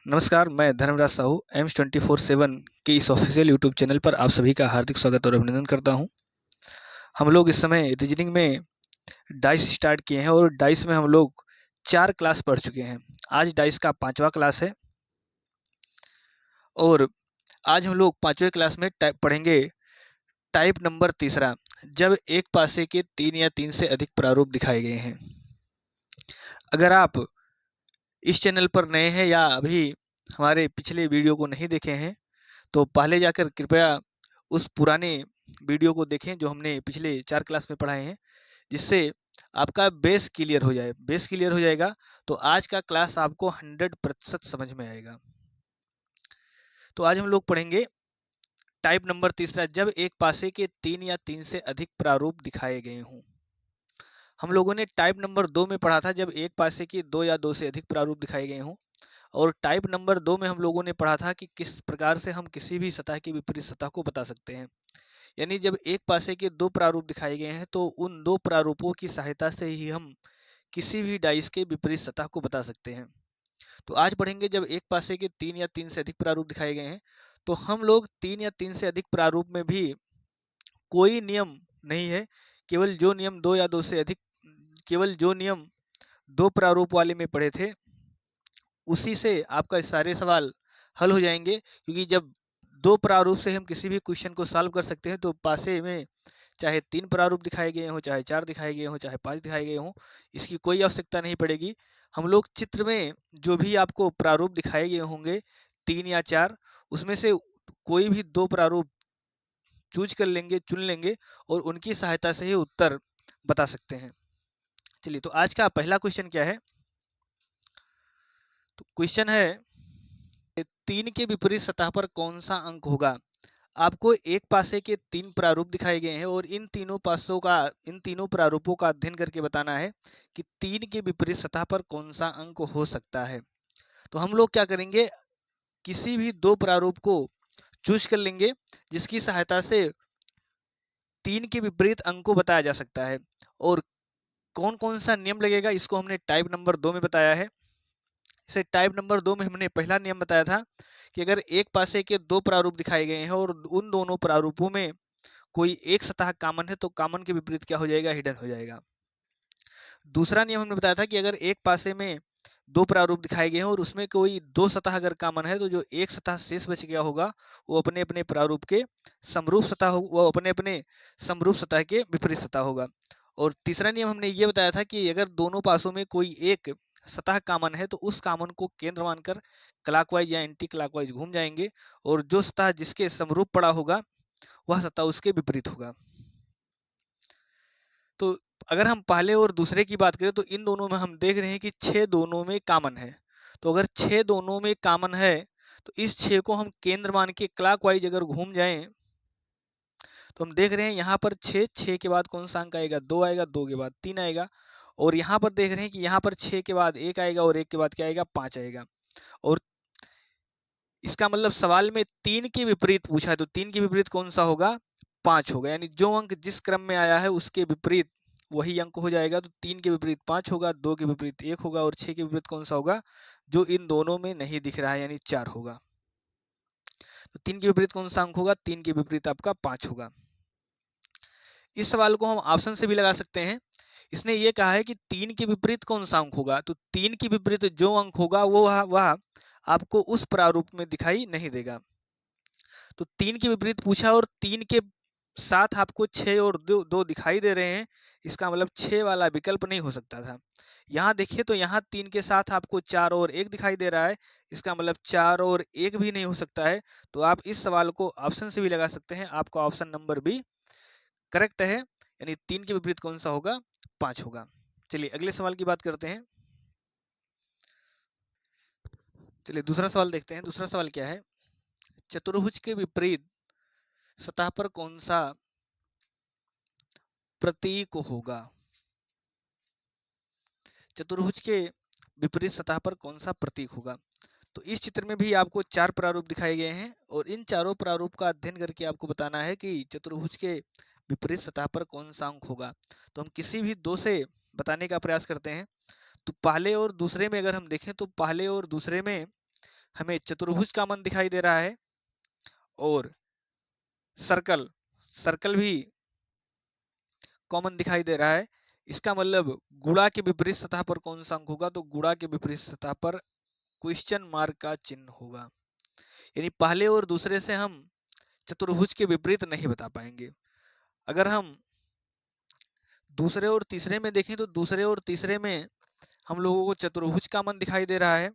नमस्कार, मैं धर्मराज साहू एम्स 24/7 के इस ऑफिशियल यूट्यूब चैनल पर आप सभी का हार्दिक स्वागत और अभिनंदन करता हूं। हम लोग इस समय रीजनिंग में डाइस स्टार्ट किए हैं और डाइस में हम लोग 4 क्लास पढ़ चुके हैं। आज डाइस का 5वां क्लास है और आज हम लोग 5वें क्लास में पढ़ेंगे टाइप नंबर तीसरा, जब एक पासे के 3 या 3 से अधिक प्रारूप दिखाए गए हैं। अगर आप इस चैनल पर नए हैं या अभी हमारे पिछले वीडियो को नहीं देखे हैं तो पहले जाकर कृपया उस पुराने वीडियो को देखें जो हमने पिछले 4 क्लास में पढ़ाए हैं, जिससे आपका बेस क्लियर हो जाए। बेस क्लियर हो जाएगा तो आज का क्लास आपको 100% समझ में आएगा। तो आज हम लोग पढ़ेंगे टाइप नंबर तीसरा, जब एक पासे के 3 या 3 से अधिक प्रारूप दिखाए गए हों। हम लोगों ने टाइप नंबर 2 में पढ़ा था जब एक पासे के 2 या 2 से अधिक प्रारूप दिखाए गए हों, और टाइप नंबर 2 में हम लोगों ने पढ़ा था कि किस प्रकार से हम किसी भी सतह की विपरीत सतह को बता सकते हैं। यानी जब एक पासे के 2 प्रारूप दिखाए गए हैं तो उन 2 प्रारूपों की सहायता से ही हम किसी भी डाइस के विपरीत सतह को बता सकते हैं। तो आज पढ़ेंगे जब एक पासे के 3 या 3 से अधिक प्रारूप दिखाए गए हैं तो हम लोग 3 या 3 से अधिक प्रारूप में भी कोई नियम नहीं है, केवल जो नियम 2 या 2 से अधिक केवल जो नियम 2 प्रारूप वाले में पढ़े थे उसी से आपका सारे सवाल हल हो जाएंगे। क्योंकि जब 2 प्रारूप से हम किसी भी क्वेश्चन को सॉल्व कर सकते हैं तो पासे में चाहे 3 प्रारूप दिखाए गए हों, चाहे 4 दिखाए गए हों, चाहे 5 दिखाए गए हों, इसकी कोई आवश्यकता नहीं पड़ेगी। हम लोग चित्र में जो भी आपको प्रारूप दिखाए गए होंगे 3 या 4, उसमें से कोई भी 2 प्रारूप चूज कर लेंगे, चुन लेंगे और उनकी सहायता से ही उत्तर बता सकते हैं। चलिए, तो आज का पहला क्वेश्चन क्या है? तो क्वेश्चन है 3 के विपरीत सतह पर कौन सा अंक होगा। आपको एक पासे के 3 प्रारूप दिखाए गए हैं और इन तीनों प्रारूपों का अध्ययन करके बताना है कि 3 के विपरीत सतह पर कौन सा अंक हो सकता है। तो हम लोग क्या करेंगे, किसी भी 2 प्रारूप को चूज कर लेंगे जिसकी सहायता से 3 के विपरीत अंक को बताया जा सकता है। और कौन कौन सा नियम लगेगा इसको हमने टाइप नंबर 2 में बताया है। इसे टाइप नंबर 2 में हमने पहला नियम बताया था कि अगर एक पासे के 2 प्रारूप दिखाए गए हैं और उन दोनों प्रारूपों में कोई एक सतह कॉमन है तो कॉमन के विपरीत क्या हो जाएगा, हिडन हो जाएगा। दूसरा नियम हमने बताया था कि अगर एक पासे में 2 प्रारूप दिखाए गए हैं और उसमें कोई 2 सतह अगर कॉमन है तो जो एक सतह शेष बच गया होगा वो अपने अपने प्रारूप के समरूप सतह के विपरीत सतह होगा। और तीसरा नियम हमने ये बताया था कि अगर दोनों पासों में कोई एक सतह कॉमन है तो उस कॉमन को केंद्र मानकर क्लॉकवाइज या एंटी क्लॉकवाइज घूम जाएंगे और जो सतह जिसके समरूप पड़ा होगा वह सतह उसके विपरीत होगा। तो अगर हम पहले और दूसरे की बात करें तो इन दोनों में हम देख रहे हैं कि 6 दोनों में कॉमन है। तो अगर 6 दोनों में कॉमन है तो इस 6 को हम केंद्र मान के क्लॉकवाइज अगर घूम जाएं तो हम देख रहे हैं यहाँ पर 6 के बाद कौन सा अंक आएगा, 2 आएगा, 2 के बाद 3 आएगा। और यहाँ पर देख रहे हैं कि यहाँ पर 6 के बाद 1 आएगा और 1 के बाद क्या आएगा, 5 आएगा। और इसका मतलब सवाल में 3 के विपरीत पूछा है तो 3 के विपरीत कौन सा होगा, 5 होगा। यानी जो अंक जिस क्रम में आया है उसके विपरीत वही अंक हो जाएगा। तो 3 के विपरीत 5 होगा, 2 के विपरीत 1 होगा और 6 के विपरीत कौन सा होगा, जो इन दोनों में नहीं दिख रहा है, यानी 4 होगा। तो 3 के विपरीत कौन सा अंक होगा, 3 के विपरीत आपका 5 होगा। इस सवाल को हम ऑप्शन से भी लगा सकते हैं। इसने ये कहा है कि 3 के विपरीत कौन सा अंक होगा, तो 3 के विपरीत जो अंक होगा वह आपको उस प्रारूप में दिखाई नहीं देगा। तो 3 के विपरीत पूछा और 3 के साथ आपको 6 और 2 दिखाई दे रहे हैं, इसका मतलब 6 वाला विकल्प नहीं हो सकता था। यहाँ देखिए तो यहाँ 3 के साथ आपको 4 और 1 दिखाई दे रहा है, इसका मतलब 4 और 1 भी नहीं हो सकता है। तो आप इस सवाल को ऑप्शन से भी लगा सकते हैं, आपका ऑप्शन नंबर बी करेक्ट है। यानी 3 के विपरीत कौन सा होगा, 5 होगा। चलिए अगले सवाल की बात करते हैं। चलिए दूसरा सवाल देखते हैं। दूसरा सवाल क्या है, चतुर्भुज के विपरीत सतह पर कौन सा प्रतीक होगा। चतुर्भुज के विपरीत सतह पर कौन सा प्रतीक होगा। तो इस चित्र में भी आपको 4 प्रारूप दिखाए गए हैं और इन चारों प्रारूप का अध्ययन करके आपको बताना है कि चतुर्भुज के विपरीत सतह पर कौन सा अंक होगा। तो हम किसी भी 2 से बताने का प्रयास करते हैं। तो पहले और दूसरे में अगर हम देखें तो पहले और दूसरे में हमें चतुर्भुज कॉमन दिखाई दे रहा है और सर्कल सर्कल भी कॉमन दिखाई दे रहा है। इसका मतलब गुणा के विपरीत सतह पर कौन सा अंक होगा, तो गुणा के विपरीत सतह पर क्वेश्चन मार्क का चिन्ह होगा। यानी पहले और दूसरे से हम चतुर्भुज के विपरीत नहीं बता पाएंगे। अगर हम दूसरे और तीसरे में देखें तो दूसरे और तीसरे में हम लोगों को चतुर्भुज कॉमन दिखाई दे रहा है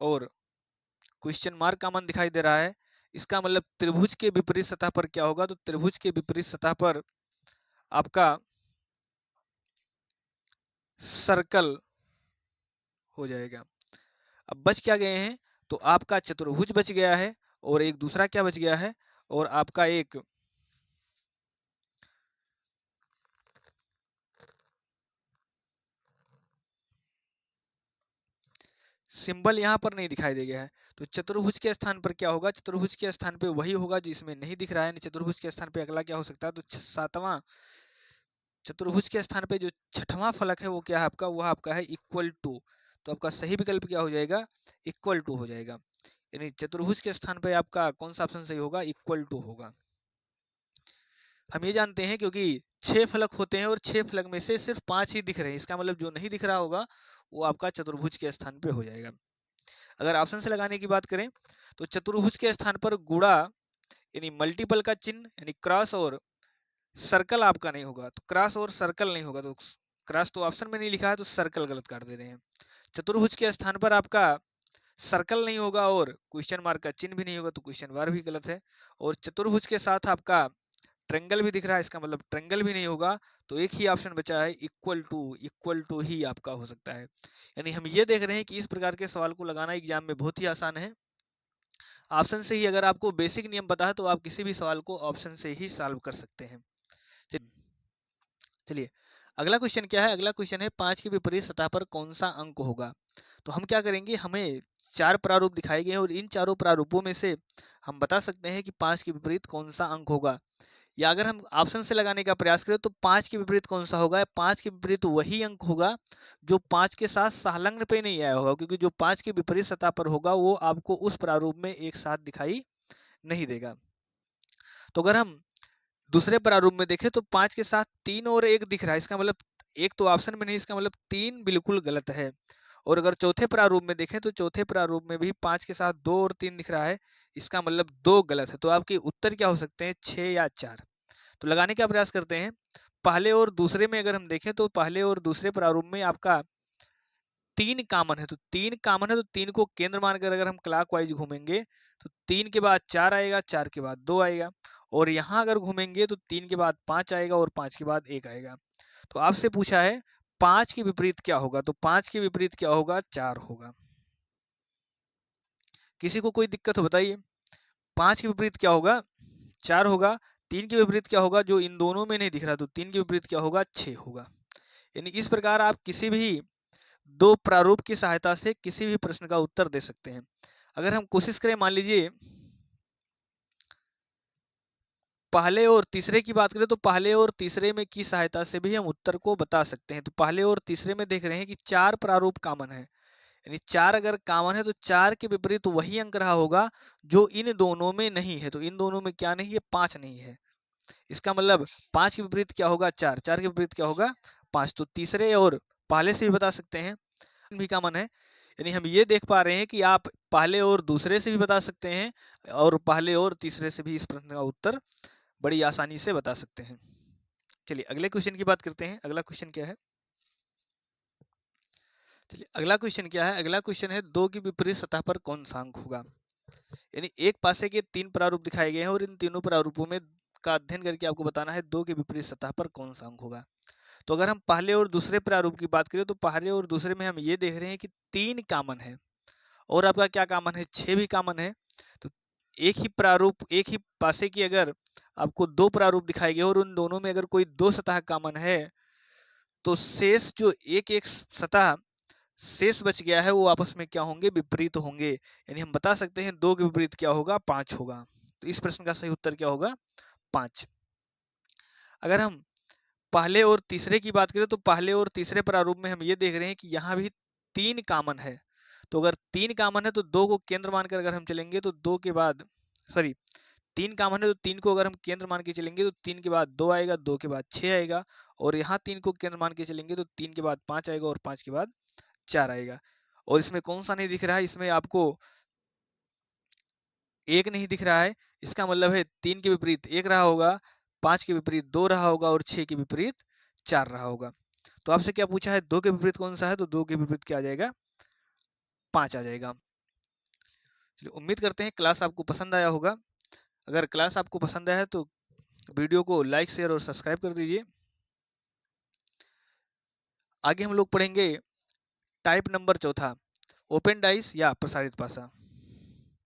और क्वेश्चन मार्क कॉमन दिखाई दे रहा है। इसका मतलब त्रिभुज के विपरीत सतह पर क्या होगा, तो त्रिभुज के विपरीत सतह पर आपका सर्कल हो जाएगा। अब बच क्या गए हैं, तो आपका चतुर्भुज बच गया है और एक दूसरा क्या बच गया है, और आपका एक सिंबल यहाँ पर नहीं दिखाई दे गया है। तो चतुर्भुज के स्थान पर क्या होगा, चतुर्भुज के स्थान पे वही होगा जो इसमें नहीं दिख रहा है। चतुर्भुज के स्थान पे अगला क्या हो सकता है, तो सातवां चतुर्भुज के स्थान पे जो छठवां फलक है वो क्या है आपका, वो आपका है इक्वल टू। तो आपका सही विकल्प क्या हो जाएगा, इक्वल टू हो जाएगा। यानी चतुर्भुज के स्थान पे आपका कौन सा ऑप्शन सही होगा, इक्वल टू होगा। हम ये जानते हैं क्योंकि 6 फलक होते हैं और 6 फलक में से सिर्फ 5 ही दिख रहे हैं। इसका मतलब जो नहीं दिख रहा होगा वो आपका चतुर्भुज के स्थान पे हो जाएगा। अगर ऑप्शन से लगाने की बात करें तो चतुर्भुज के स्थान पर गुणा यानी मल्टीपल का चिन्ह यानी क्रॉस और सर्कल आपका नहीं होगा। तो क्रॉस और सर्कल नहीं होगा, तो क्रॉस तो ऑप्शन में नहीं लिखा है तो सर्कल गलत कर दे रहे हैं। चतुर्भुज के स्थान पर आपका सर्कल नहीं होगा और क्वेश्चन मार्क का चिन्ह भी नहीं होगा, तो क्वेश्चन मार्क भी गलत है। और चतुर्भुज के साथ आपका ट्रेंगल भी दिख रहा है, इसका मतलब ट्रेंगल भी नहीं होगा। तो एक ही ऑप्शन बचा है, इक्वल टू ही आपका हो सकता है। यानी हम ये देख रहे हैं कि इस प्रकार के सवाल को लगाना एग्जाम में बहुत ही आसान है। ऑप्शन से ही अगर आपको बेसिक नियम पता है तो आप किसी भी सवाल को ऑप्शन से ही सॉल्व कर सकते हैं। चलिए अगला क्वेश्चन क्या है, अगला क्वेश्चन है 5 के विपरीत सतह पर कौन सा अंक होगा। तो हम क्या करेंगे, हमें 4 प्रारूप दिखाए गए हैं और इन चारों प्रारूपों में से हम बता सकते हैं कि 5 के विपरीत कौन सा अंक होगा। या अगर हम ऑप्शन से लगाने का प्रयास करें तो 5 के विपरीत कौन सा होगा, 5 के विपरीत वही अंक होगा जो 5 के साथ संलग्न पे नहीं आया होगा, क्योंकि जो 5 के विपरीत सतह पर होगा वो आपको उस प्रारूप में एक साथ दिखाई नहीं देगा। तो अगर हम दूसरे प्रारूप में देखें तो 5 के साथ 3 और 1 दिख रहा है, इसका मतलब एक तो ऑप्शन में नहीं, इसका मतलब 3 बिल्कुल गलत है। और अगर चौथे प्रारूप में देखें तो चौथे प्रारूप में भी 5 के साथ 2 और 3 दिख रहा है, इसका मतलब 2 गलत है। तो आपके उत्तर क्या हो सकते हैं, 6 या 4। तो लगाने का प्रयास करते हैं। पहले और दूसरे में अगर हम देखें तो पहले और दूसरे प्रारूप में आपका 3 कॉमन है, तो 3 कॉमन है तो 3 को केंद्र मानकर अगर हम क्लॉकवाइज घूमेंगे तो 3 के बाद 4 आएगा, 4 के बाद 2 आएगा, और यहाँ अगर घूमेंगे तो 3 के बाद 5 आएगा और 5 के बाद 1 आएगा। तो आपसे पूछा है 5 के विपरीत क्या होगा, तो 5 के विपरीत क्या होगा, 4 होगा। किसी को कोई दिक्कत हो बताइए, 5 के विपरीत क्या होगा, 4 होगा। 3 के विपरीत क्या होगा, जो इन दोनों में नहीं दिख रहा, तो 3 के विपरीत क्या होगा, 6 होगा। यानी इस प्रकार आप किसी भी 2 प्रारूप की सहायता से किसी भी प्रश्न का उत्तर दे सकते हैं। अगर हम कोशिश करें, मान लीजिए पहले और तीसरे की बात करें तो पहले और तीसरे में की सहायता से भी हम उत्तर को बता सकते हैं। तो पहले और तीसरे में देख रहे हैं कि 4 प्रारूप कॉमन है, यानी 4 अगर कॉमन है तो 4 के विपरीत वही अंक रहा होगा जो इन दोनों में नहीं है। तो इन दोनों में क्या नहीं है, 5 नहीं है। इसका मतलब 5 के विपरीत क्या होगा, 4, 4 के विपरीत क्या होगा, 5। तो तीसरे और पहले से भी बता सकते हैं, भी कॉमन है। यानी हम ये देख पा रहे हैं कि आप पहले और दूसरे से भी बता सकते हैं और पहले और तीसरे से भी इस प्रश्न का उत्तर बड़ी आसानी से बता सकते हैं। चलिए अगले क्वेश्चन की बात करते हैं। अगला क्वेश्चन क्या है, चलिए अगला क्वेश्चन क्या है, अगला क्वेश्चन है 2 की विपरीत सतह पर कौन सा अंक होगा। यानी एक पासे के 3 प्रारूप दिखाए गए हैं और इन तीनों प्रारूपों में का अध्ययन करके आपको बताना है 2 के विपरीत सतह पर कौन सा अंक होगा। तो अगर हम पहले और दूसरे प्रारूप की बात करें तो पहले और दूसरे में हम ये देख रहे हैं कि 3 कॉमन है और आपका क्या कॉमन है, 6 भी कॉमन है। तो एक ही प्रारूप, एक ही पासे की अगर आपको 2 प्रारूप दिखाए गए और उन दोनों में अगर कोई 2 सतह कॉमन है तो शेष जो एक एक सतह शेष बच गया है वो आपस में क्या होंगे, विपरीत होंगे। यानी हम बता सकते हैं 2 के विपरीत क्या होगा, 5 होगा। तो इस प्रश्न का सही उत्तर क्या होगा, 5। अगर हम पहले और तीसरे की बात करें तो पहले और तीसरे प्रारूप में हम ये देख रहे हैं कि यहाँ भी 3 कॉमन है। तो अगर 3 कॉमन है तो 2 को केंद्र मानकर अगर हम चलेंगे तो 2 के बाद, सॉरी 3 कॉमन है तो 3 को अगर हम केंद्र मान के चलेंगे तो 3 के बाद 2 आएगा, 2 के बाद 6 आएगा, और यहाँ 3 को केंद्र मान के चलेंगे तो 3 के बाद 5 आएगा और 5 के बाद 4 आएगा। और इसमें कौन सा नहीं दिख रहा है, इसमें आपको 1 नहीं दिख रहा है, इसका मतलब है 3 के विपरीत 1 रहा होगा, 5 के विपरीत 2 रहा होगा और 6 के विपरीत 4 रहा होगा। तो आपसे क्या पूछा है, 2 के विपरीत कौन सा है, तो 2 के विपरीत क्या आ जाएगा, 5 आ जाएगा। चलिए, उम्मीद करते हैं क्लास आपको पसंद आया होगा। अगर क्लास आपको पसंद आया है तो वीडियो को लाइक, शेयर और सब्सक्राइब कर दीजिए। आगे हम लोग पढ़ेंगे टाइप नंबर चौथा, ओपन डाइस या प्रसारित पासा।